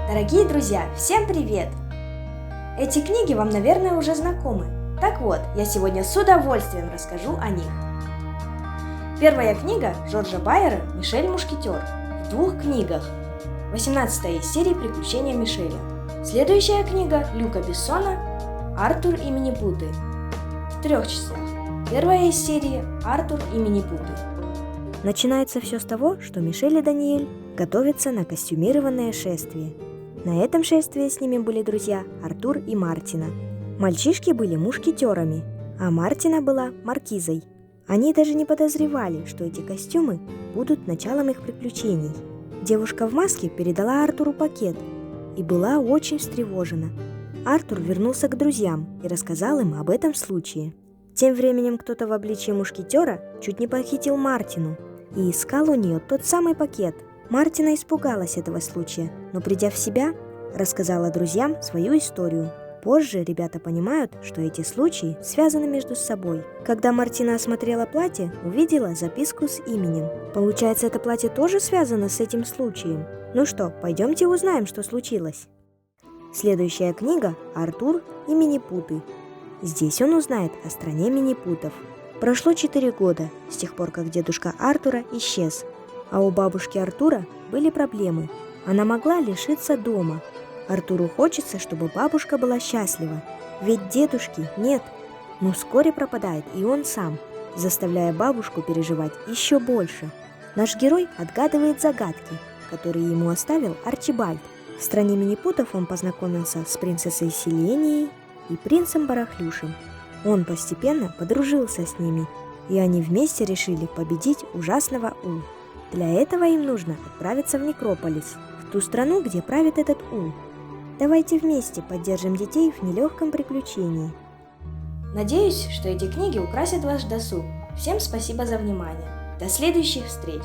Дорогие друзья, всем привет! Эти книги вам, наверное, уже знакомы. Так вот, я сегодня с удовольствием расскажу о них. Первая книга Жоржа Байера «Мишель Мушкетер» в 2 книгах. 18 из серии «Приключения Мишеля». Следующая книга Люка Бессона «Артур и Минипуты» в 3 частях. Первая из серии «Артур и Минипуты». Начинается все с того, что Мишель и Даниэль готовятся на костюмированное шествие. На этом шествии с ними были друзья Артур и Мартина. Мальчишки были мушкетерами, а Мартина была маркизой. Они даже не подозревали, что эти костюмы будут началом их приключений. Девушка в маске передала Артуру пакет и была очень встревожена. Артур вернулся к друзьям и рассказал им об этом случае. Тем временем кто-то в обличье мушкетера чуть не похитил Мартину и искал у нее тот самый пакет. Мартина испугалась этого случая, но, придя в себя, рассказала друзьям свою историю. Позже ребята понимают, что эти случаи связаны между собой. Когда Мартина осмотрела платье, увидела записку с именем. Получается, это платье тоже связано с этим случаем? Ну что, пойдемте узнаем, что случилось. Следующая книга «Артур и Минипуты». Здесь он узнает о стране Минипутов. Прошло 4 года с тех пор, как дедушка Артура исчез. А у бабушки Артура были проблемы. Она могла лишиться дома. Артуру хочется, чтобы бабушка была счастлива. Ведь дедушки нет. Но вскоре пропадает и он сам, заставляя бабушку переживать еще больше. Наш герой отгадывает загадки, которые ему оставил Арчибальд. В стране Минипутов он познакомился с принцессой Селенией и принцем Барахлюшем. Он постепенно подружился с ними, и они вместе решили победить ужасного У. Для этого им нужно отправиться в Некрополис, в ту страну, где правит этот У. Давайте вместе поддержим детей в нелегком приключении. Надеюсь, что эти книги украсят ваш досуг. Всем спасибо за внимание. До следующих встреч!